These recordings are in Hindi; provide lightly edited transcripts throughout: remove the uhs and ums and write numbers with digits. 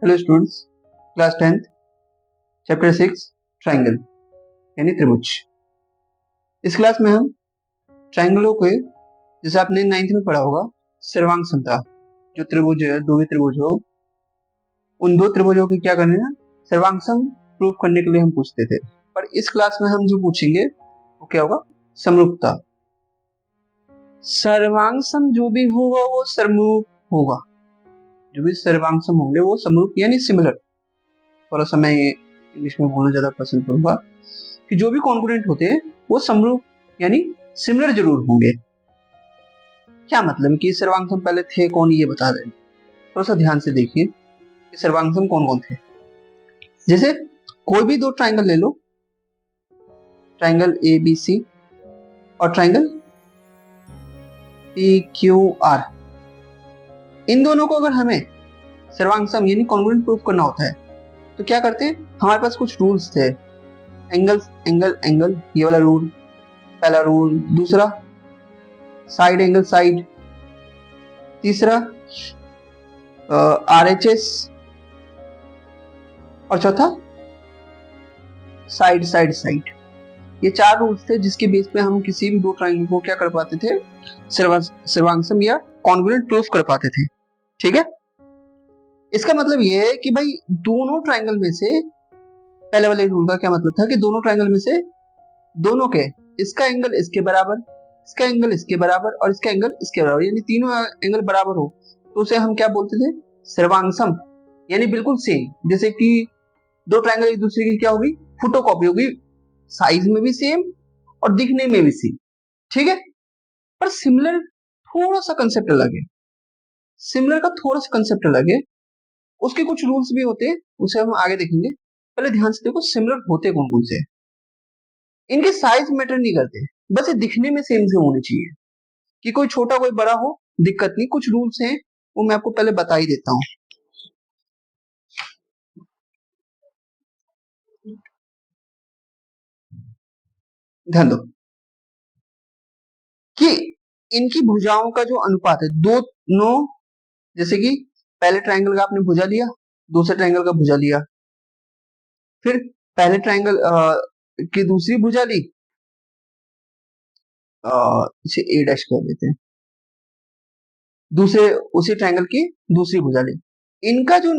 Hello students, class 10th chapter 6 triangle यानी त्रिभुज। इस क्लास में हम ट्राइंगलों के, जैसे आपने 9th में पढ़ा होगा, सर्वांग समता, जो त्रिभुज है, दो भी त्रिभुज हो, उन दो त्रिभुजों की क्या करने ना सर्वांग सम प्रूव करने के लिए हम पूछते थे। पर इस क्लास में हम जो पूछेंगे वो क्या होगा, समरूपता। सर्वांग सम जो भी होगा वो समरूप होगा, जो भी सर्वांग सम होंगे वो समरूप यानी सिमिलर। थोड़ा सा मैं इंग्लिश में बोलना ज्यादा पसंद करूंगा कि जो भी कॉन्ग्रुएंट होते हैं वो समरूप यानी सिमिलर जरूर होंगे। क्या मतलब कि सर्वांग सम पहले थे कौन, ये बता दें। थोड़ा सा ध्यान से देखिए कि सर्वांग सम कौन कौन थे। जैसे कोई भी दो ट्राइंगल ले लो, ट्राइंगल ए बी सी और ट्राइंगल पी क्यू आर, इन दोनों को अगर हमें सर्वांग सम यानी कॉन्ग्रुएंट प्रूफ करना होता है तो क्या करते हैं, हमारे पास कुछ रूल्स थे। एंगल एंगल एंगल, ये वाला रूल, पहला रूल। दूसरा साइड एंगल साइड। तीसरा RHS। और चौथा साइड साइड साइड। ये चार रूल्स थे जिसके बेस पे हम किसी भी दो ट्राइंगल को क्या कर पाते थे, सर्वांग सम या कॉन्ग्रुएंट प्रूफ कर पाते थे। ठीक है, इसका मतलब ये है कि भाई दोनों ट्राइंगल में से, पहले वाले रूल का क्या मतलब था कि दोनों ट्राइंगल में से दोनों के, इसका एंगल इसके बराबर, इसका एंगल इसके बराबर और इसका एंगल इसके बराबर, यानी तीनों एंगल बराबर हो तो उसे हम क्या बोलते थे, सर्वांग सम। यानी बिल्कुल सेम, जैसे कि दो ट्राइंगल एक दूसरे की क्या होगी, फोटोकॉपी होगी, साइज में भी सेम और दिखने में भी सेम। ठीक है, पर सिमिलर थोड़ा सा कंसेप्ट अलग है। सिमिलर का थोड़ा सा कंसेप्ट अलग है, उसके कुछ रूल्स भी होते हैं, उसे हम आगे देखेंगे। पहले ध्यान से देखो सिमिलर होते कौन कौन से। इनके साइज मैटर नहीं करते, बस ये दिखने में सेम से होने चाहिए। कि कोई छोटा कोई बड़ा हो दिक्कत नहीं, कुछ रूल्स हैं वो मैं आपको पहले बता ही देता हूं। ध्यान दो कि इनकी भुजाओं का जो अनुपात है, दोनों, जैसे कि पहले ट्राइंगल का आपने भुजा लिया, दूसरे ट्राइंगल का भुजा लिया, फिर पहले ट्राइंगल की दूसरी भुजा ली, इसे ए डैश कर देते हैं, दूसरे उसी ट्राइंगल की दूसरी भुजा ली। इनका जो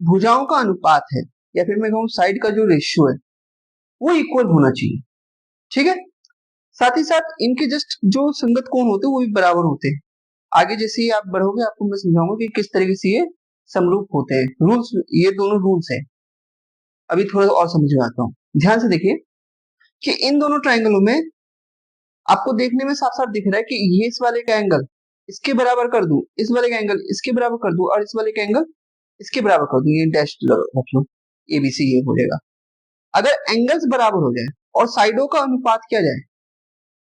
भुजाओं का अनुपात है, या फिर मैं कहूं साइड का जो रेशियो है, वो इक्वल होना चाहिए। ठीक है, साथ ही साथ इनके जस्ट जो संगत कोण होते हैं वो भी बराबर होते हैं। आगे जैसे ही आप बढ़ोगे आपको मैं समझाऊंगा कि किस तरीके से ये समरूप होते हैं। रूल्स, ये दोनों रूल्स है, अभी थोड़ा और समझ में आता हूँ। ध्यान से देखिए कि इन दोनों ट्राइंगलों में आपको देखने में साफ साफ दिख रहा है कि ये इस वाले का एंगल इसके बराबर कर दूं, इस वाले का एंगल इसके बराबर कर दूं और इस वाले का एंगल इसके बराबर कर दूं, ये डैश रख लो, ABC ये हो जाएगा। अगर एंगल्स बराबर हो जाए और साइडों का अनुपात क्या जाए,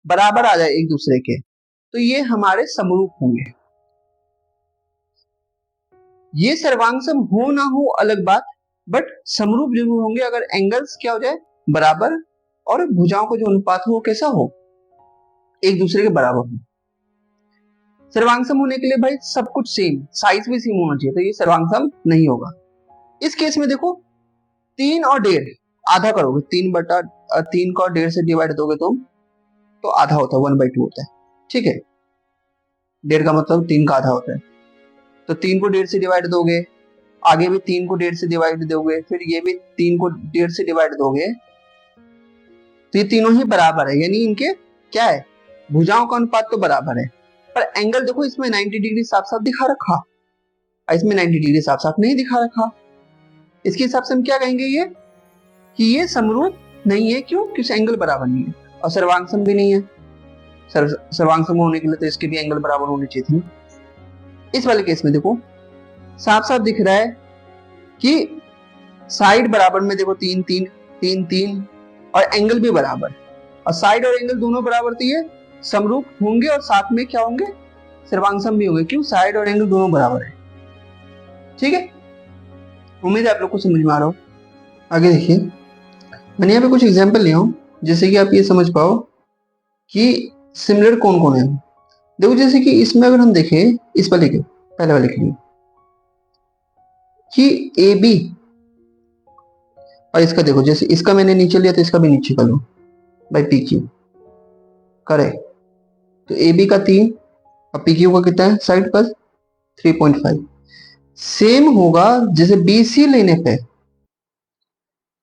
बराबर आ जाए एक दूसरे के, तो ये हमारे समरूप होंगे। ये सर्वांग सम हो ना हो अलग बात, बट समरूप जरूर होंगे अगर एंगल्स क्या हो जाए, बराबर, और भुजाओं का जो अनुपात हो वो कैसा हो, एक दूसरे के बराबर हो। सर्वांग सम होने के लिए भाई सब कुछ सेम, साइज भी सेम होना चाहिए, तो ये सर्वांग सम नहीं होगा। इस केस में देखो 3 और 1.5 आधा करोगे, 3 को 1.5 से डिवाइड दोगे तुम तो आधा होता है, 1/2 होता है। ठीक है, 1.5 का मतलब 3 का आधा होता है, तो 3 को 1.5 से डिवाइड दोगे, आगे भी 3 को 1.5 से डिवाइड दोगे, फिर ये भी 3 को 1.5 से डिवाइड दोगे, तो ये तीनों ही बराबर है, यानी इनके क्या है, भुजाओं का अनुपात तो बराबर है। पर एंगल देखो इसमें 90 डिग्री साफ साफ दिखा रखा, इसमें 90 डिग्री साफ साफ नहीं दिखा रखा। इसके हिसाब से हम क्या कहेंगे, ये कि ये समरूप नहीं है। क्यों? क्योंकि एंगल बराबर नहीं है और सर्वांग सम भी नहीं है। सर्वांग सम होने के लिए तो इसके भी एंगल बराबर होने चाहिए थे। इस वाले केस में देखो साफ साफ दिख रहा है कि साइड बराबर में देखो 3 3 3 3 और एंगल भी बराबर, और साइड और एंगल दोनों बराबर तो ये समरूप होंगे और साथ में क्या होंगे, सर्वांग सम भी होंगे। क्यों? साइड और एंगल दोनों बराबर है। ठीक है, उम्मीद है आप लोग को समझ में आ रहा हो। आगे देखिए, मैंने यहाँ पे कुछ एग्जाम्पल लिया हूं जैसे कि आप ये समझ पाओ कि सिमिलर कौन कौन है। देखो जैसे कि इसमें अगर हम देखें, इस वाले के, पहले वाले के लिए कि ए बी, और इसका देखो जैसे इसका मैंने नीचे लिया तो इसका भी नीचे कर लो बाई पी क्यू, करे तो ए बी का 3 और पी क्यू का कितना है साइड पर 3.5। सेम होगा जैसे बी सी लेने पे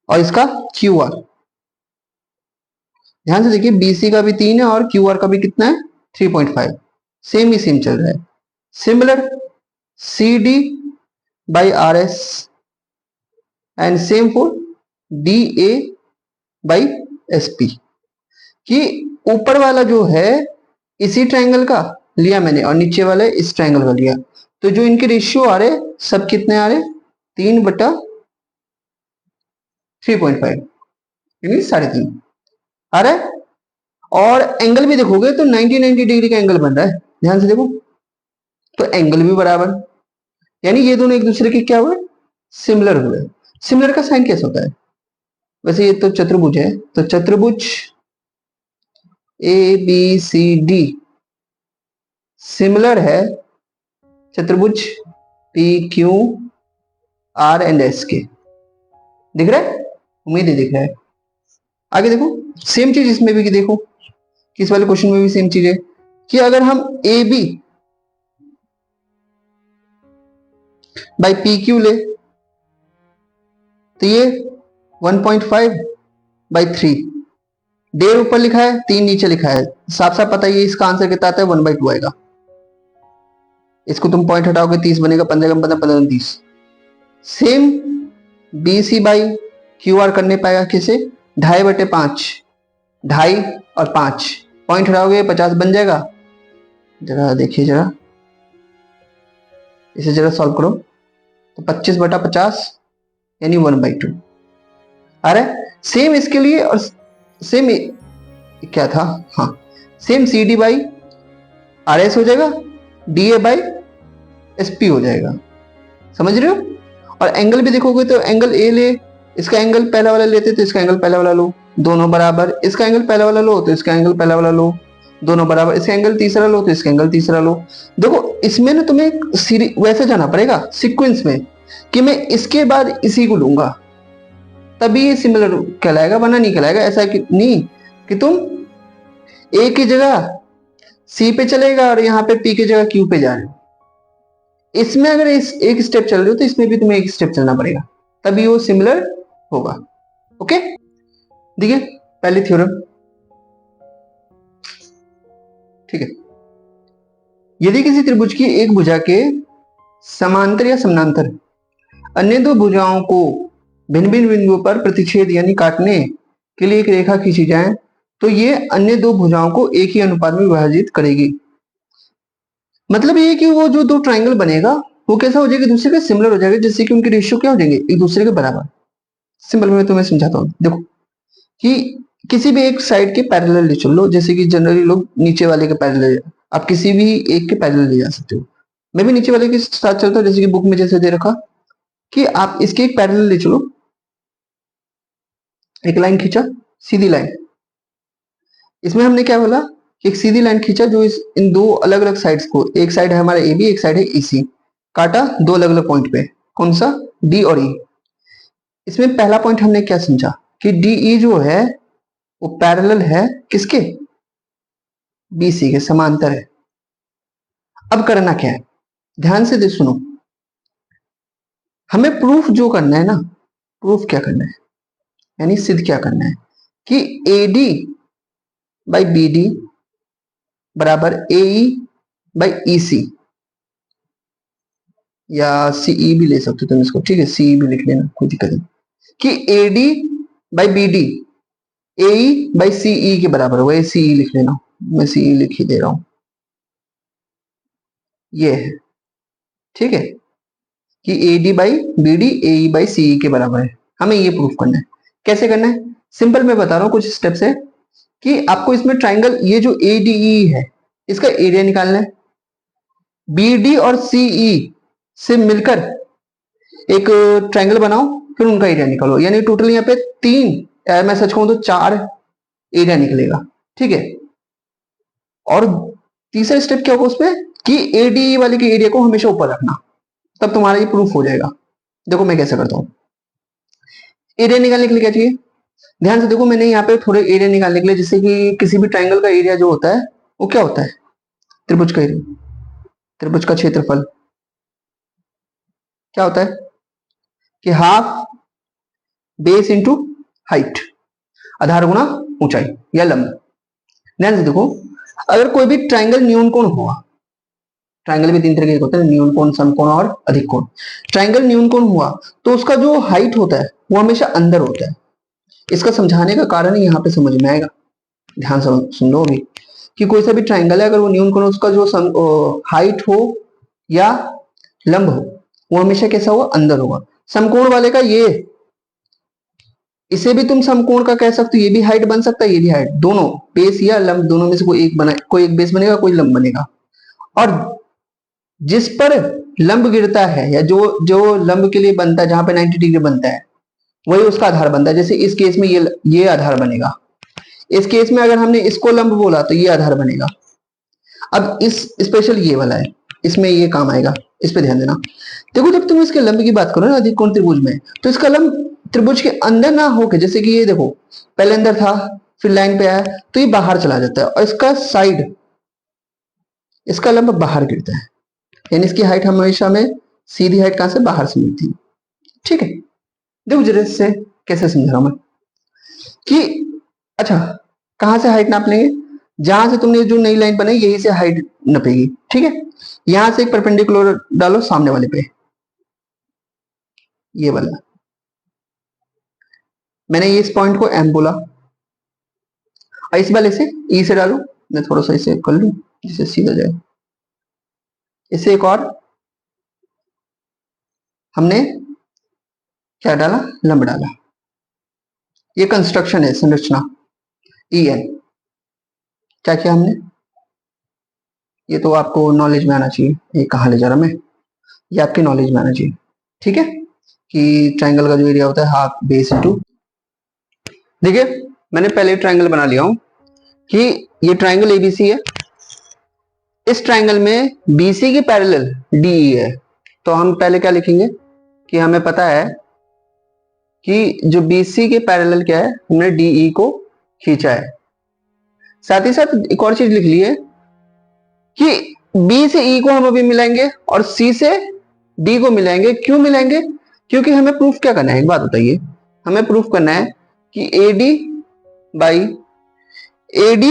और इसका क्यू आर, ध्यान से देखिए बीसी का भी 3 है और क्यू आर का भी कितना है 3.5, सेम ही सेम चल रहा है। Similar C D by R S and same for D A by S P, कि ऊपर वाला जो है इसी ट्रायंगल का लिया मैंने और नीचे वाले इस ट्रायंगल का लिया, तो जो इनके रेशियो आ रहे सब कितने आ रहे 3/3.5 यानी 3.5 आ रहा है। और एंगल भी देखोगे तो 90 डिग्री का एंगल बन रहा है, ध्यान से देखो, तो एंगल भी बराबर, यानी ये दोनों एक दूसरे के क्या हुए सिमिलर हुए। सिमिलर का साइन कैसे होता है, वैसे ये तो चतुर्भुज है, तो चतुर्भुज A B C D similar है चतुर्भुज P Q R and S के। दिख रहा है, उम्मीद है दिख रहा है। आगे देखो सेम चीज इसमें भी देखो, किस वाले क्वेश्चन में भी सेम चीज है कि अगर हम A B by P Q ले तो ये 1.5/3, डेढ़ ऊपर लिखा है 3 नीचे लिखा है, साफ साफ पता है ये इसका आंसर कितना आता है 1/2 आएगा। इसको तुम पॉइंट हटाओगे 30 बनेगा, 15 15 15 30। Same B C by Q R करने पाएगा कैसे 2.5/5, 2.5 और 5 पॉइंट हटाओगे 50 बन जाएगा। जरा देखिए जरा इसे जरा सॉल्व करो तो 25/50 यानी 1/2 आ रहा है। सेम इसके लिए और सेम क्या था, हाँ same C D by R S हो जाएगा, D A by S P हो जाएगा, समझ रहे हो। और एंगल भी देखोगे तो एंगल ए ले, इसका एंगल पहला वाला लेते तो इसका एंगल पहला वाला लो, दोनों बराबर, इसका एंगल पहला वाला लो तो इसका एंगल पहला वाला लो, दोनों बराबर, इसका एंगल तीसरा लो तो इसका एंगल तीसरा लो। देखो इसमें ना तुम्हें वैसे जाना पड़ेगा सीक्वेंस में कि मैं इसके बाद इसी को लूंगा तभी ये सिमिलर कहलाएगा, वरना नहीं कहलाएगा। ऐसा कि नहीं कि तुम ए की जगह सी पे चलेगा और यहाँ पे पी की जगह क्यू पे जा रहे हो। इसमें अगर इस एक स्टेप चल रहे हो तो इसमें भी तुम्हें एक स्टेप चलना पड़ेगा तभी वो सिमिलर होगा। ओके देखिए पहली थ्योरम, ठीक है, यदि किसी त्रिभुज की एक भुजा के समांतर या समानांतर अन्य दो भुजाओं को भिन्न भिन्न बिंदुओं पर प्रतिच्छेद यानी काटने के लिए एक रेखा खींची जाए तो ये अन्य दो भुजाओं को एक ही अनुपात में विभाजित करेगी। मतलब ये कि वो जो दो ट्रायंगल बनेगा वो कैसा हो जाएगा, दूसरे के सिमिलर हो जाएगा, जिससे कि उनके रेशियो क्या हो जाएंगे एक दूसरे के बराबर। सिंपल में तुम्हें समझाता हूँ, देखो कि किसी भी एक साइड के पैरेलल ले चलो, जैसे कि जनरली लोग नीचे वाले के पैरेलल, आप किसी भी एक के पैरेलल ले जा सकते हो। मैं भी नीचे वाले के साथ चलता हूँ, जैसे कि बुक में जैसे दे रखा कि आप इसके एक पैरेलल ले चलो, एक लाइन खींचा सीधी लाइन, इसमें हमने क्या बोला कि एक सीधी लाइन खींचा जो इन दो अलग अलग साइड्स को, एक साइड है हमारा ए बी एक साइड है ई सी, काटा दो अलग अलग पॉइंट पे, कौन सा डी और ई। इसमें पहला पॉइंट हमने क्या समझा कि डी ई जो है वो पैरेलल है किसके बी सी के, समांतर है। अब करना क्या है, ध्यान से सुनो, हमें प्रूफ जो करना है ना, प्रूफ क्या करना है यानी सिद्ध क्या करना है कि A D by B D बराबर ए ई बाई ई सी, या सीई भी ले सकते हो तुम इसको, ठीक है सीई भी लिख लेना कोई दिक्कत नहीं, कि A D by B D A E by CE के बराबर है, वही सीई लिख लेना, मैं सीई लिख ही दे रहा हूं, ये है ठीक है कि A D by B D A E by CE के बराबर है। हमें ये प्रूफ करना है, कैसे करना है सिंपल मैं बता रहा हूं कुछ स्टेप्स है कि आपको इसमें ट्राइंगल ये जो ए डी ई है इसका एरिया निकालना है, बी डी और सीई से मिलकर एक ट्रायंगल बनाओ फिर उनका एरिया निकालो, यानी टोटल यहाँ पे 3 मैं सच कहूं तो 4 एरिया निकलेगा, ठीक है। और तीसरा स्टेप क्या होगा उसमें कि एडी वाले के एरिया को हमेशा ऊपर रखना, तब तुम्हारा ये प्रूफ हो जाएगा। देखो मैं कैसे करता हूँ, एरिया निकालने के लिए क्या चाहिए, ध्यान से देखो, मैंने यहाँ पे थोड़े एरिया निकालने के लिए, जैसे कि किसी भी ट्राइंगल का एरिया जो होता है वो क्या होता है, त्रिभुज का एरिया, त्रिभुज का क्षेत्रफल क्या होता है कि हाफ बेस इंटू हाइट, आधार गुणा ऊंचाई या लंब। ध्यान से देखो, अगर कोई भी ट्राइंगल न्यून कोण हुआ, ट्राइंगल भी तीन तरीके के होते हैं, न्यून कोण, समकोण और अधिक कोण। ट्राइंगल न्यून कोण हुआ तो उसका जो हाइट होता है वो हमेशा अंदर होता है। इसका समझाने का कारण यहाँ पे समझ में आएगा, ध्यान से सुन लो अभी, कि कोई सा भी ट्राइंगल है, अगर वो न्यून कोण, उसका जो हाइट हो या लंब हो, वो हमेशा कैसा होगा, अंदर होगा। समकोण वाले का ये, इसे भी तुम समकोण का कह सकते हो, ये भी हाइट बन सकता है, ये भी हाइट, दोनों बेस या लंब दोनों में से कोई एक बना, कोई एक बेस बनेगा, कोई लंब बनेगा। और जिस पर लंब गिरता है या जो जो लंब के लिए बनता है, जहां पे 90 डिग्री बनता है, वही उसका आधार बनता है। जैसे इस केस में ये आधार बनेगा, इस केस में अगर हमने इसको लंब बोला तो ये आधार बनेगा। अब इस स्पेशल ये वाला है, इसमें ये काम आएगा, इस पे ध्यान देना। देखो जब तुम इसके लंब की बात करो ना अधिक कोण त्रिभुज में, तो इसका लंब त्रिभुज के अंदर ना होके, जैसे कि ये देखो पहले अंदर था फिर लाइन पे आया तो ये बाहर चला जाता है, और इसका साइड, इसका लंब बाहर गिरता है, यानी इसकी हाइट हमेशा में सीधी हाइट कहां से, बाहर से मिलती है। ठीक है, देखो जरा इससे कैसे समझा रहा हूं मैं कि, अच्छा कहां से हाइट नाप लेंगे, जहां से तुमने जो नई लाइन बनाई यही से हाइट नपेगी। ठीक है, यहां से एक परपेंडिकुलर डालो सामने वाले पे, ये वाला, मैंने ये इस पॉइंट को एम बोला, और इस वाले से ई से डालो, मैं थोड़ा सा इसे कर लूं जिससे सीधा जाए, इसे एक और हमने क्या डाला, लंब डाला। ये कंस्ट्रक्शन है, संरचना, ई एन, क्या किया हमने, ये तो आपको नॉलेज में आना चाहिए, ये कहाँ ले जा रहा मैं, ये आपकी नॉलेज में आना चाहिए। ठीक है, कि ट्राइंगल का जो एरिया होता है हाफ बेस इंटू, देखिए मैंने पहले ट्राइंगल बना लिया हूं कि ये ट्राइंगल एबीसी है, इस ट्राइंगल में बीसी के पैरेलल डीई है, तो हम पहले क्या लिखेंगे कि हमें पता है कि जो बीसी के पैरेलल क्या है, हमने डीई को खींचा है। साथ ही साथ एक और चीज लिख ली है कि बी से ई को हम अभी मिलाएंगे और सी से डी को मिलाएंगे। क्यों मिलाएंगे, क्योंकि हमें प्रूफ क्या करना है, एक बात बताइए, हमें प्रूफ करना है कि AD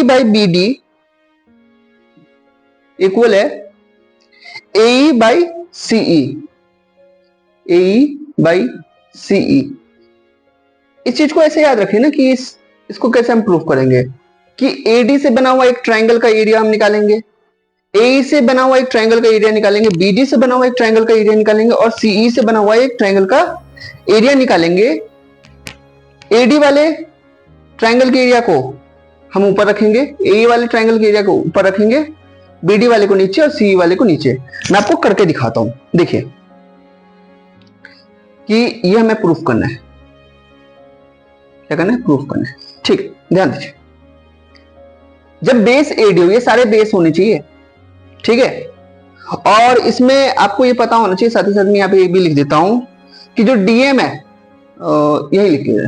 by B D equal है AE by CE, AE by CE. इस चीज को ऐसे याद रखें ना कि इसको कैसे हम प्रूफ करेंगे कि एडी से बना हुआ एक ट्राइंगल का एरिया हम निकालेंगे, ए से बना हुआ एक ट्राइंगल का एरिया निकालेंगे, बीडी से बना हुआ एक ट्राइंगल का एरिया निकालेंगे, और सीई से बना हुआ एक ट्राइंगल का एरिया निकालेंगे। एडी वाले ट्राइंगल के एरिया को हम ऊपर रखेंगे, ए वाले ट्राइंगल के एरिया को ऊपर रखेंगे, बीडी वाले को नीचे और सीई वाले को नीचे। मैं आपको करके दिखाता हूं, देखिए कि ये हमें प्रूफ करना है, क्या करना है, प्रूफ करना है। ठीक, ध्यान दीजिए, जब बेस एडी हो, ये सारे बेस होने चाहिए, ठीक है, और इसमें आपको ये पता होना चाहिए, साथ ही साथ मैं यहाँ पे ये भी लिख देता हूं कि जो डीएम है, यही लिखिए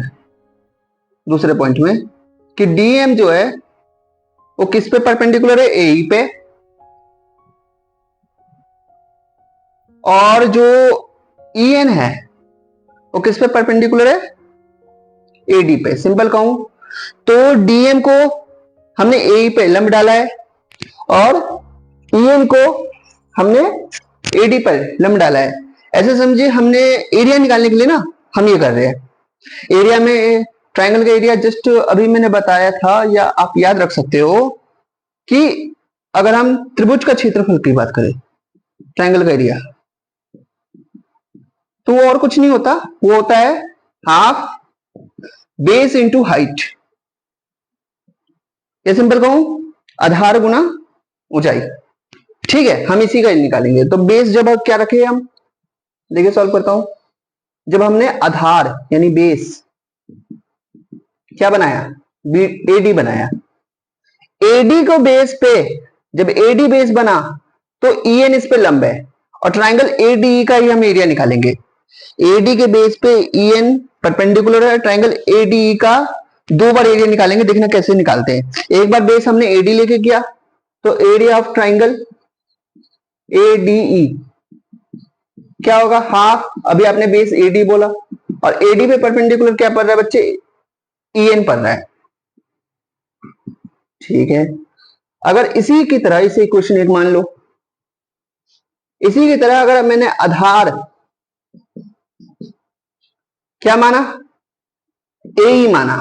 दूसरे पॉइंट में, कि डीएम जो है वो किस पे परपेंडिकुलर है, एई पे, और जो ईएन है वो किस पे परपेंडिकुलर है, एडी पे। सिंपल कहूं तो डीएम को हमने एई पे लंब डाला है और ईएन को हमने एडी पर लंब डाला है। ऐसे समझिए हमने एरिया निकालने के लिए ना हम ये कर रहे हैं, एरिया में ट्राइंगल का एरिया जस्ट अभी मैंने बताया था, या आप याद रख सकते हो कि अगर हम त्रिभुज का क्षेत्रफल की बात करें, ट्राइंगल का एरिया, तो वो और कुछ नहीं होता, वो होता है हाफ बेस इंटू हाइट, या सिंपल कहूं आधार गुना ऊंचाई। ठीक है, हम इसी का निकालेंगे। तो बेस जब क्या रखे हम, देखिए सॉल्व करता हूं, जब हमने आधार यानी बेस क्या बनाया, एडी बनाया, एडी को बेस पे, जब एडी बेस बना तो ईएन इस पे लंब है, और ट्राइंगल एडी का ही हम एरिया निकालेंगे। एडी के बेस पे ईएन परपेंडिकुलर है, ट्राइंगल एडीई का दो बार एरिया निकालेंगे, देखना कैसे निकालते हैं। एक बार बेस हमने एडी लेके किया तो एरिया ऑफ ट्राइंगल एडीई क्या होगा, हाफ, अभी आपने बेस एडी बोला और एडी पे परपेंडिकुलर क्या पड़ रहा है बच्चे, ईएन पड़ रहा है, ठीक है। अगर इसी की तरह इसे इक्वेशन एक मान लो, इसी की तरह अगर मैंने आधार क्या माना, ए ही माना,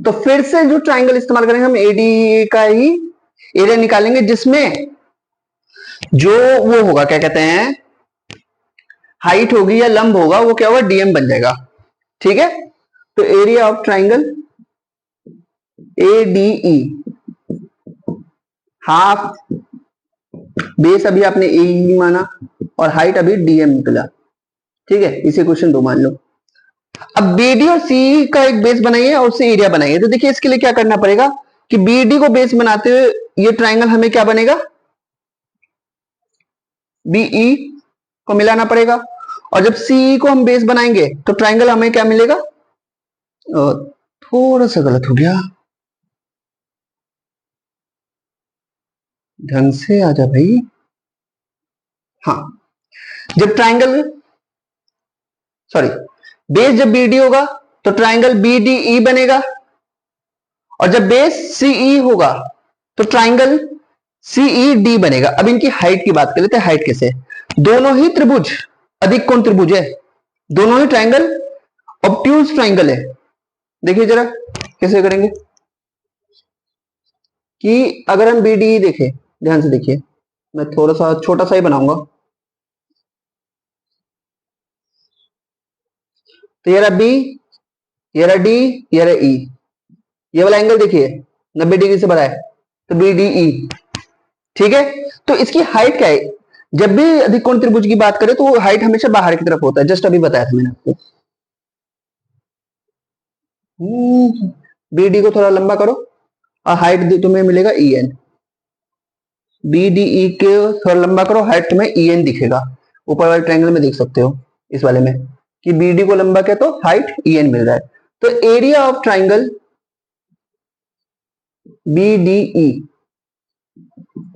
तो फिर से जो ट्राइंगल इस्तेमाल करेंगे हम एडी का ही एरिया निकालेंगे, जिसमें जो वो होगा क्या कहते हैं, हाइट होगी या लंब होगा, वो क्या होगा, डीएम बन जाएगा, ठीक है। तो area of triangle ADE half, base अभी आपने ए माना और हाइट अभी डीएम निकला, ठीक है। इसे क्वेश्चन 2 मान लो। अब बीडी और सी का एक बेस बनाइए और उससे एरिया बनाइए। तो देखिए इसके लिए क्या करना पड़ेगा कि बीडी को बेस बनाते हुए ये ट्राइंगल हमें क्या बनेगा, बीई को मिलाना पड़ेगा, और जब सीई को हम बेस बनाएंगे तो ट्राइंगल हमें क्या मिलेगा, थोड़ा सा गलत हो गया, ढंग से आ जा भाई। हाँ, जब ट्राइंगल सॉरी बेस जब बीडी होगा तो ट्राइंगल बीडीई बनेगा, और जब बेस सीई होगा तो ट्राइंगल सीईडी बनेगा। अब इनकी हाइट की बात कर लेते हैं, हाइट कैसे, दोनों ही त्रिभुज अधिक कोण त्रिभुज है, दोनों ही ट्राइंगल ऑब्ट्यूज ट्राइंगल है। देखिए जरा कैसे करेंगे कि अगर हम बीडी देखें, ध्यान से देखिए, मैं थोड़ा सा छोटा सा ही बनाऊंगा, तो ये रहा बी, ये रहा डी, ये रहा ई, ये वाला एंगल देखिए 90 डिग्री से बड़ा है, तो बीडीई, ठीक है। तो इसकी हाइट क्या है, जब भी अधिक कोण त्रिभुज की बात करें तो वो हाइट हमेशा बाहर की तरफ होता है, जस्ट अभी बताया था मैंने आपको। बीडी को थोड़ा लंबा करो और हाइट तुम्हें मिलेगा ईएन, बीडीई के थोड़ा लंबा करो, हाइट तुम्हें ईएन दिखेगा, ऊपर वाले ट्रायंगल में देख सकते हो इस वाले में कि बीडी को लंबा क्या तो हाइट ईएन मिल रहा है। तो एरिया ऑफ ट्राइंगल बीडीई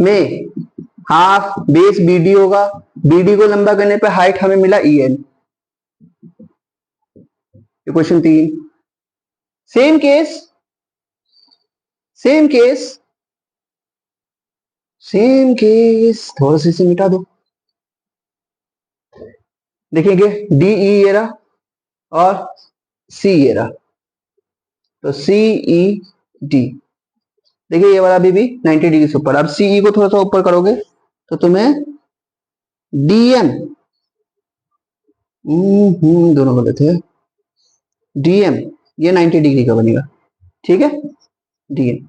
में हाफ बेस बीडी होगा, बीडी को लंबा करने पे हाइट हमें मिला EN. Question 3, same case same case same case, थोड़ा सा इसे मिटा दो, देखिए डीई ये रहा और सी ये रहा, तो सीई डी, देखिए ये वाला भी 90 डिग्री से ऊपर। अब सीई को थोड़ा सा ऊपर करोगे तो तुम्हें डीएम, दोनों गलत है, डीएम ये 90 डिग्री का बनेगा, ठीक है, डीएम।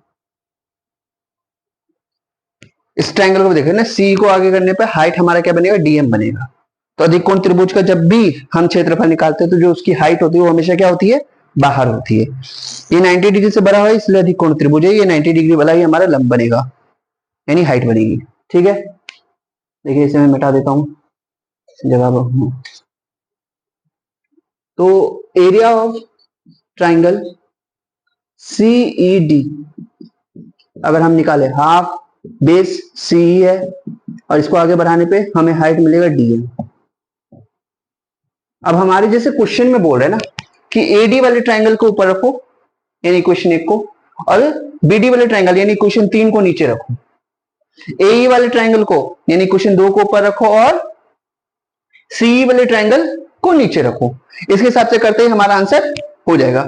इस ट्रायंगल को देखिए ना, सी को आगे करने पे हाइट हमारा क्या बनेगा, डीएम बनेगा। तो अधिक कोण त्रिभुज का जब भी हम क्षेत्रफल निकालते हैं तो जो उसकी हाइट होती है वो हमेशा क्या होती है, बाहर होती है। ये 90 डिग्री से बड़ा है इसलिए अधिक कोण त्रिभुज है, ये 90 डिग्री वाला ही हमारा लंब बनेगा, यानी हाइट बनेगी, ठीक है। देखिए इसे मैं मिटा देता हूं जगह। तो एरिया ऑफ ट्राइंगल सीईडी अगर हम निकाले, हाफ बेस सीई है और इसको आगे बढ़ाने पे हमें हाइट मिलेगा डीएम। अब हमारे जैसे क्वेश्चन में बोल रहे हैं ना कि एडी वाले ट्राइंगल को ऊपर रखो यानी इक्वेशन 1 को, और बीडी वाले ट्राइंगल यानी इक्वेशन 3 को नीचे रखो, एई वाले ट्राइंगल को यानी इक्वेशन 2 को ऊपर रखो और सीई वाले ट्राइंगल को नीचे रखो। इसके हिसाब से करते ही हमारा आंसर हो जाएगा,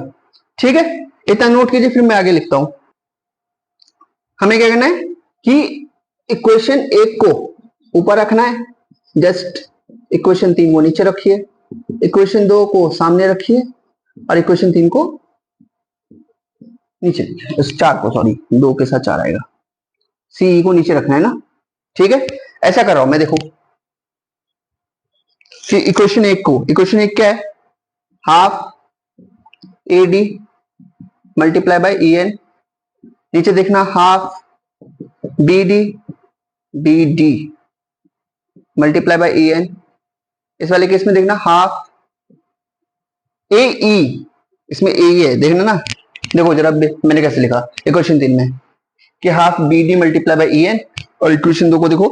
ठीक है। इतना नोट कीजिए, फिर मैं आगे लिखता हूं। हमें क्या करना है कि इक्वेशन 1 को ऊपर रखना है, जस्ट इक्वेशन 3 को नीचे रखिए, इक्वेशन 2 को सामने रखिए और इक्वेशन 3 को नीचे, इस 4 को, सॉरी 2 के साथ 4 आएगा, सी को नीचे रखना है ना, ठीक है। ऐसा कर रहा हूं मैं, देखो इक्वेशन 1 को, इक्वेशन 1 क्या है, half A D multiply by E N, नीचे देखना half B D B D multiply by E N, इस वाले केस में देखना हाफ ए ई, इसमें ए ही है, देखना ना। देखो जरा मैंने कैसे लिखा इक्वेशन 3 में कि half B D multiply by E N, और इक्वेशन 2 को देखो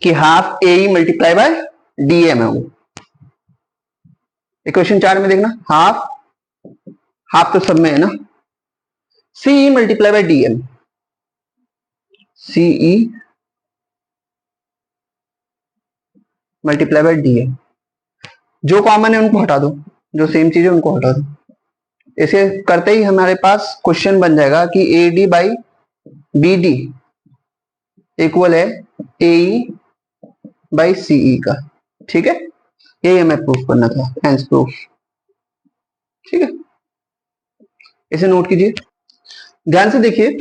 कि half A E multiply by D M है वो। इक्वेशन 4 में देखना हाफ, हाफ तो सब में है ना, C E multiply by D M, C E multiply by D M. जो कॉमन है उनको हटा दो, जो सेम चीज है उनको हटा दो। इसे करते ही हमारे पास क्वेश्चन बन जाएगा कि A D by B D equal है ए ई बाई सी ई का। ठीक है, यही हमें प्रूफ करना था, हेंस प्रूफ। ठीक है, इसे नोट कीजिए, ध्यान से देखिए।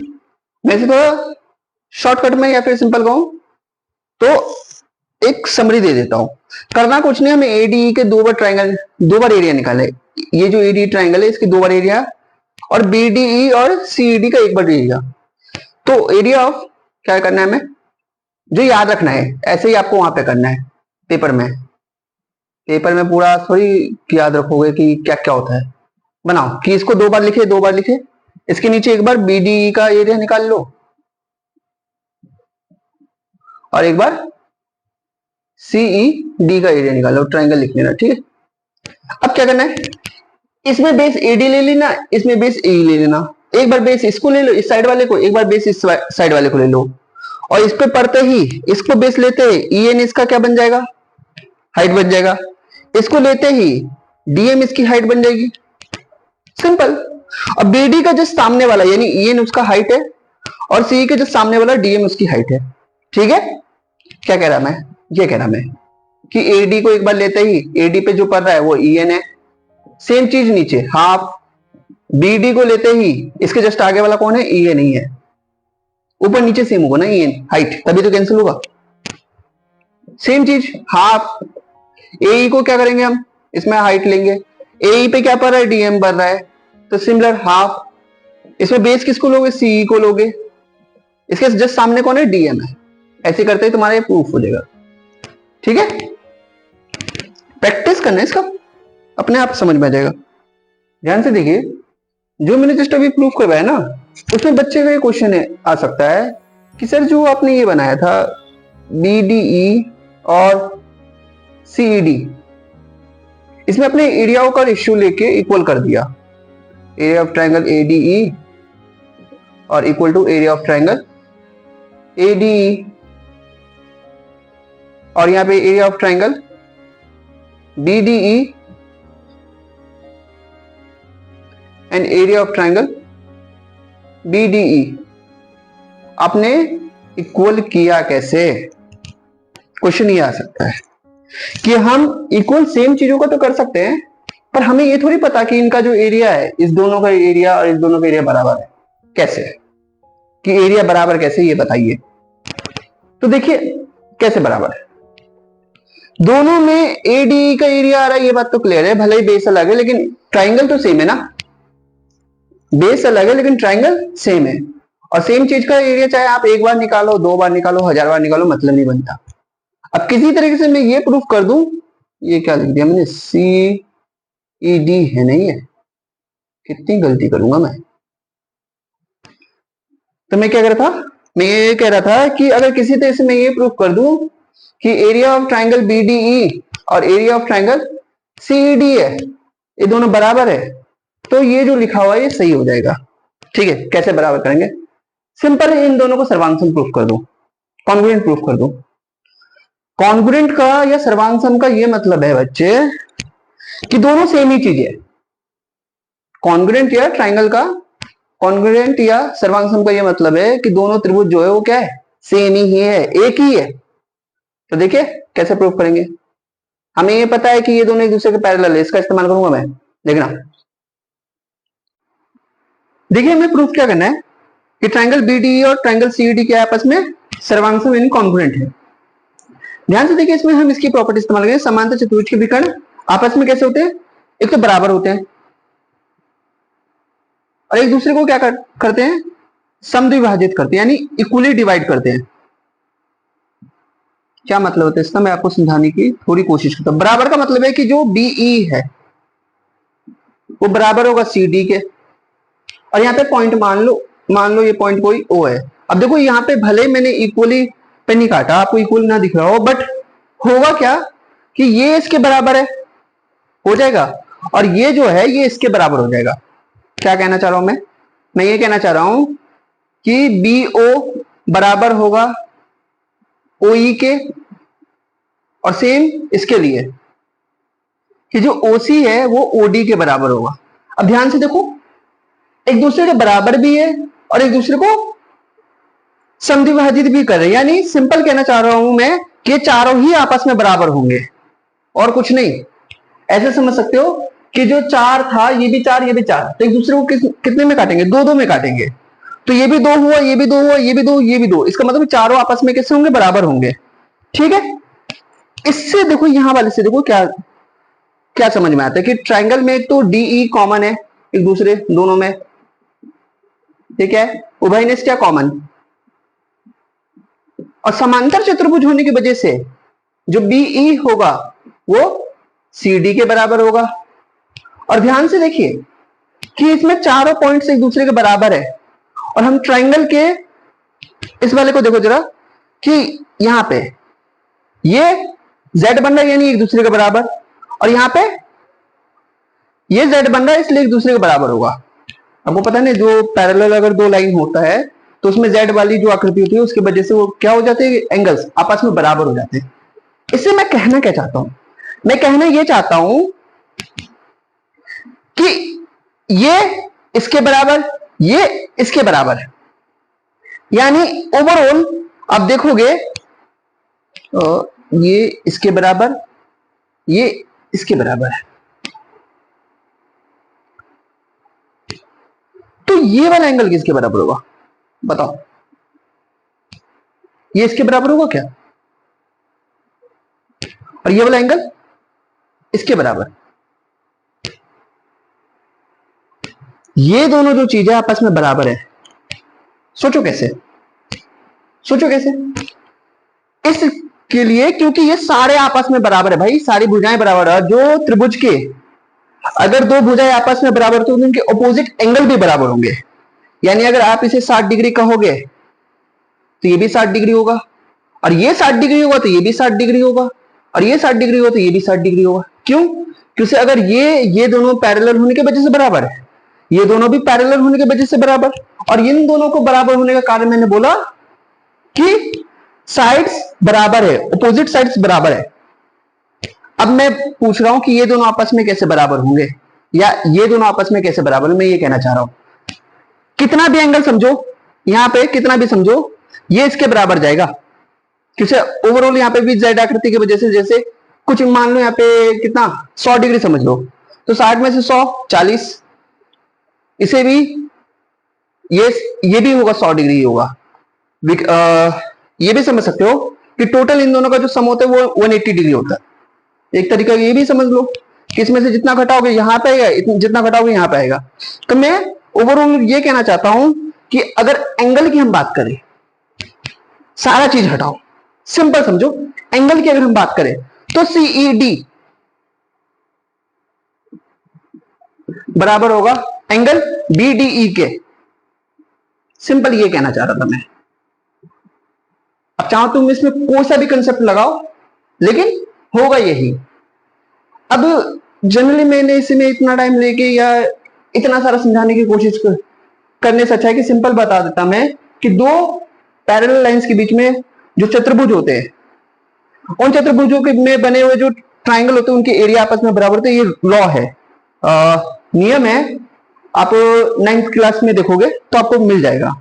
मैं इसे थोड़ा शॉर्टकट में या फिर सिंपल कहूं तो एक समरी दे देता हूं। करना कुछ नहीं, हमें एडी के 2 बार ट्राइंगल, 2 बार एरिया निकाले। ये जो एडी ट्राइंगल है इसके 2 बार एरिया, और बीडीई और सीईडी का 1 बार एरिया। तो एरिया ऑफ क्या करना है हमें, जो याद रखना है, ऐसे ही आपको वहां पे करना है पेपर में। पेपर में पूरा थोड़ी याद रखोगे कि क्या क्या होता है। बनाओ कि इसको 2 बार लिखे, 2 बार लिखे, इसके नीचे 1 बार बीडीई का एरिया निकाल लो और 1 बार सीईडी का एरिया निकालो, ट्राइंगल लिख लेना। ठीक है, अब क्या करना है, इसमें बेस एडी ले लेना, इसमें बेस ए ले लेना। एक बार बेस इसको ले लो, इस साइड वाले को, एक बार बेस इस साइड वाले को ले लो, और इस पे पढ़ते ही इसको बेस लेते ही ई एन इसका क्या बन जाएगा, हाइट बन जाएगा। इसको लेते ही डीएम इसकी हाइट बन जाएगी, सिंपल। अब बीडी का जो सामने वाला यानी ई एन उसका हाइट है, और सी के जो सामने वाला डीएम उसकी हाइट है। ठीक है, क्या कह रहा मैं, ये कह रहा मैं कि एडी को एक बार लेते ही एडी पे जो पड़ रहा है वो ई एन है। सेम चीज नीचे हाफ बीडी को लेते ही इसके जस्ट आगे वाला कौन है, ई एन ही है। ऊपर नीचे सेम होगा ना ई एन हाइट, तभी तो कैंसिल होगा। सेम चीज हाफ ए को क्या करेंगे हम, इसमें हाइट लेंगे, ए पे क्या पड़ रहा है, डीएम पड़ रहा है, तो सिमिलर हाफ, इसमें बेस किसको लोगे, सी को लोगे, इसके जस्ट सामने कौन है, डीएम है। ऐसे करते ही तुम्हारा प्रूफ हो जाएगा। ठीक है, प्रैक्टिस करना है इसका, अपने आप समझ में आ जाएगा। ध्यान से देखिए, जो मैंने जस्ट अभी प्रूफ करवाया ना, उसमें बच्चे का ये क्वेश्चन आ सकता है कि सर जो आपने ये बनाया था बीडीई और सीईडी, इसमें अपने एरियाओं का रेशियो लेके इक्वल कर दिया, एरिया ऑफ ट्राइंगल एडीई और equal to area of triangle ADE, और यहां पे area of triangle BDE and area of triangle BDE. आपने इक्वल किया कैसे, क्वेश्चन ये आ सकता है कि हम इक्वल सेम चीजों का तो कर सकते हैं, पर हमें ये थोड़ी पता कि इनका जो एरिया है, इस दोनों का एरिया और इस दोनों का एरिया बराबर है। कैसे कि एरिया बराबर कैसे, ये बताइए। तो देखिए कैसे बराबर है, दोनों में एडी का एरिया आ रहा है, ये बात तो क्लियर है। भले ही बेस अलग है लेकिन ट्राइंगल तो सेम है ना, बेस अलग है लेकिन ट्राइंगल सेम है। और सेम चीज का एरिया चाहे आप 1 बार निकालो, 2 बार निकालो, 1000 बार निकालो, मतलब नहीं बनता। अब किसी तरीके से मैं ये प्रूफ कर दूं, ये क्या लिख दिया मैंने, सी ई डी है नहीं है, कितनी गलती करूंगा मैं। तो मैं क्या कह रहा था, मैं ये कह रहा था कि अगर किसी तरह से मैं ये प्रूफ कर दूं कि एरिया ऑफ ट्राइंगल बीडीई और एरिया ऑफ ट्राइंगल सीईडी है, ये दोनों बराबर है, तो ये जो लिखा हुआ है ये सही हो जाएगा। ठीक है, कैसे बराबर करेंगे, सिंपल है, इन दोनों को सर्वांग प्रूफ कर दो, कॉन्ग्रुएंट प्रूफ कर दो। कॉन्ग्रुएंट का या सर्वांग सम का ये मतलब है बच्चे कि दोनों सेम ही चीज है। कॉन्ग्रुएंट या ट्राइंगल का, कॉन्ग्रुएंट या सर्वांग सम का ये मतलब है कि दोनों त्रिभुज जो है वो क्या है, सेम ही है, एक ही है। तो देखिए कैसे प्रूफ करेंगे, हमें ये पता है कि ये दोनों एक दूसरे के पैरेलल है, इसका इस्तेमाल करूंगा मैं। देखना, देखिए हमें प्रूफ क्या करना है कि ट्राइंगल बीडीई और ट्राइंगल सीईडी के आपस में सर्वांग सम यानी कॉन्ग्रुएंट है। ध्यान से देखिए, इसमें हम इसकी प्रॉपर्टी इस्तेमाल करेंगे। समांतर चतुर्भुज के विकर्ण आपस में कैसे होते हैं, एक तो बराबर होते हैं और एक दूसरे को क्या करते हैं, समद्विभाजित करते हैं, यानी इक्वली डिवाइड करते हैं। क्या मतलब होता है इसका, मैं आपको समझाने की थोड़ी कोशिश करता हूं। बराबर का मतलब है कि जो बीई है वो बराबर होगा सी डी के, और यहाँ पे पॉइंट मान लो ये पॉइंट कोई ओ है। अब देखो यहाँ पे भले मैंने इक्वली पे नहीं काटा, आपको इक्वल ना दिख रहा हो, बट होगा क्या कि ये इसके बराबर है, हो जाएगा, और ये जो है ये इसके बराबर हो जाएगा। क्या कहना चाह रहा हूं मैं ये कहना चाह रहा हूं कि बी ओ बराबर होगा ओ ई के, और सेम इसके लिए कि जो ओसी है वो ओडी के बराबर होगा। अब ध्यान से देखो, एक दूसरे के बराबर भी है और एक दूसरे को समद्विभाजित भी कर रहे हैं, यानी सिंपल कहना चाह रहा हूं मैं कि ये चारों ही आपस में बराबर होंगे और कुछ नहीं। ऐसे समझ सकते हो कि जो चार था ये भी चार ये भी चार, तो एक दूसरे को कितने में काटेंगे, दो दो में काटेंगे। तो ये भी दो हुआ, ये भी दो हुआ, ये भी दो, ये भी दो, इसका मतलब चारों आपस में कैसे होंगे, बराबर होंगे। ठीक है, इससे देखो यहां वाले से देखो क्या क्या समझ में आता है कि ट्राइंगल में एक तो डीई कॉमन है एक दूसरे दोनों में, ठीक है, उभयनिष्ठ क्या कॉमन, और समांतर चतुर्भुज होने की वजह से जो बीई होगा वो सी डी के बराबर होगा। और ध्यान से देखिए कि इसमें चारों पॉइंट्स एक दूसरे के बराबर है, और हम ट्राइंगल के इस वाले को देखो जरा कि यहां पे ये z बन रहा है यानी एक दूसरे के बराबर, और यहां पे ये z बन रहा है इसलिए एक दूसरे के बराबर होगा। आपको पता नहीं जो पैरेलल अगर दो लाइन होता है तो उसमें z वाली जो आकृति होती है उसकी वजह से वो क्या हो जाते हैं, एंगल्स आपस में बराबर हो जाते हैं। इससे मैं कहना क्या चाहता हूं, मैं कहना ये चाहता हूं कि ये इसके बराबर ये इसके बराबर है, यानी ओवरऑल आप देखोगे ये इसके बराबर ये इसके बराबर है, तो ये वाला एंगल किसके बराबर होगा बताओ, ये इसके बराबर होगा क्या, और ये वाला एंगल इसके बराबर। ये दोनों जो चीजें आपस में बराबर है, सोचो कैसे, सोचो कैसे, इसके लिए क्योंकि ये सारे आपस में बराबर है भाई, सारी भुजाएं बराबर है। जो त्रिभुज के अगर दो भुजाएं आपस में बराबर तो उनके ऑपोजिट एंगल भी बराबर होंगे, यानी अगर आप इसे 60 डिग्री कहोगे तो ये भी 60 डिग्री होगा, और ये 60 डिग्री होगा तो ये भी 60 डिग्री होगा, और ये 60 डिग्री होगा तो ये भी 60 डिग्री होगा। क्यों, क्योंकि अगर ये दोनों पैरेलल होने की वजह से बराबर है, ये दोनों भी पैरेलल होने की वजह से बराबर, और इन दोनों को बराबर होने का कारण मैंने बोला कि साइड्स बराबर है, अपोजिट साइड्स बराबर है। अब मैं पूछ रहा हूं कि ये दोनों आपस में कैसे बराबर होंगे, या ये दोनों आपस में कैसे बराबर है, मैं ये कहना चाह रहा हूं कितना भी एंगल समझो, यहां पे कितना भी समझो ये इसके बराबर जाएगा, क्योंकि ओवरऑल यहाँ पे भी जेड आकृति की वजह से, जैसे कुछ मान लो यहाँ पे कितना 100 डिग्री समझ लो, तो 60 में से 100 40, इसे भी ये भी होगा 100 डिग्री होगा। ये भी समझ सकते हो कि टोटल इन दोनों का जो सम होता है वो 180 डिग्री होता है। एक तरीका ये भी समझ लो कि इसमें से जितना घटाओगे यहां पे आएगा, जितना घटाओगे यहां पे आएगा। तो मैं ओवरऑल ये कहना चाहता हूं कि अगर एंगल की हम बात करें, सारा चीज हटाओ, सिंपल समझो, एंगल की अगर हम बात करें तो सीईडी बराबर होगा एंगल बीडीई के। सिंपल ये कहना चाह रहा था मैं। अब चाहो तुम इसमें कोई सा भी कंसेप्ट लगाओ, लेकिन होगा यही। अब जनरली मैंने इसमें इतना टाइम लेके या इतना सारा समझाने की कोशिश करने से अच्छा है कि सिंपल बता देता मैं कि दो पैरेलल लाइंस के बीच में जो चतुर्भुज होते हैं, उन चतुर्भुजों के में बने हुए जो ट्राइंगल होते हैं उनके एरिया आपस में बराबर होते हैं। ये लॉ है, नियम है, आप 9th क्लास में देखोगे तो आपको मिल जाएगा।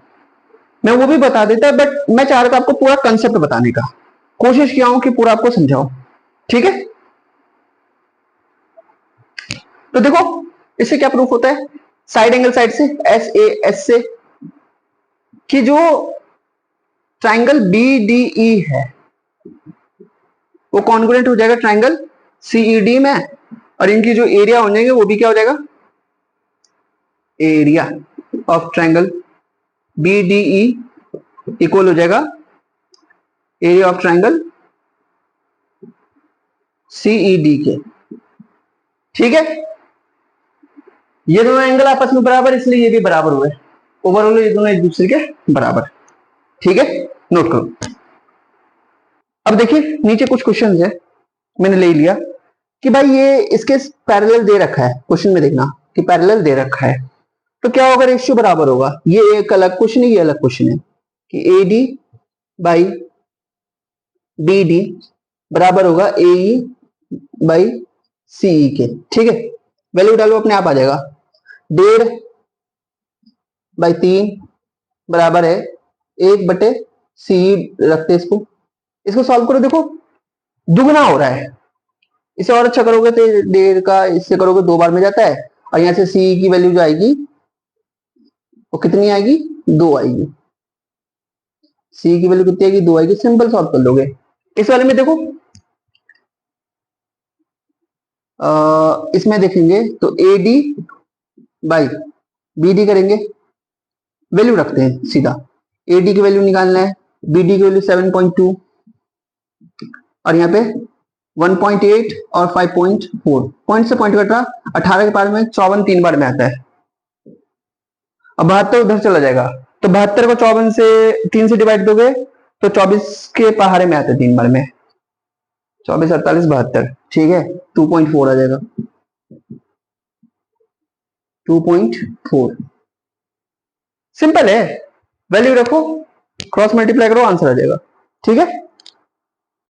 मैं वो भी बता देता, बट मैं चाह रहा था आपको पूरा कंसेप्ट बताने का, कोशिश किया हूं कि पूरा आपको समझाओ। ठीक है, तो देखो इससे क्या प्रूफ होता है, साइड एंगल साइड से एस से कि जो ट्राइंगल बीडीई है वो कॉन्ग्रुएंट हो जाएगा ट्राइंगल सीईडी में, और इनकी जो एरिया हो जाएंगे वो भी क्या हो जाएगा, area of triangle BDE equal हो जाएगा एरिया ऑफ ट्राइंगल CED के। ठीक है, ये दोनों एंगल आपस में बराबर, इसलिए ये भी बराबर हुए। ओवरऑल ये दोनों एक दूसरे के बराबर। ठीक है, नोट करो। अब देखिए नीचे कुछ क्वेश्चन है, मैंने ले लिया कि भाई ये इसके पैरेलल दे रखा है, क्वेश्चन में देखना कि पैरेलल दे रखा है, तो क्या होगा, रेशियो बराबर होगा। ये एक अलग क्वेश्चन है, ये अलग क्वेश्चन है कि AD बाई BD बराबर होगा AE बाई CE के। ठीक है, वैल्यू डालो, अपने आप आ जाएगा। 1.5/3 बराबर है 1/CE, रखते इसको, इसको सॉल्व करो, देखो दुगना हो रहा है। इसे और अच्छा करोगे तो 1.5 का इससे करोगे 2 बार में जाता है, और यहां से CE की वैल्यू जो आएगी वो कितनी आएगी, 2 आएगी। CE की वैल्यू कितनी आएगी, 2 आएगी। सिंपल सॉल्व कर लोगे। इस वाले में देखो इसमें देखेंगे तो AD बाई BD करेंगे, वैल्यू रखते हैं सीधा। AD की वैल्यू निकालना है, BD की वैल्यू 7.2, और यहाँ पे 1.8 और 5.4, पॉइंट से पॉइंट कट रहा, 18 के पार में 54 3 बार में आता है। अब 72 उधर चला जाएगा, तो 72 को 54 से 3 से डिवाइड दोगे तो 24 के पहाड़े में आता है 3 बार में, 24 48 72। ठीक है, 2.4 आ जाएगा, 2.4। सिंपल है, वैल्यू रखो, क्रॉस मल्टीप्लाई करो, आंसर आ जाएगा। ठीक है।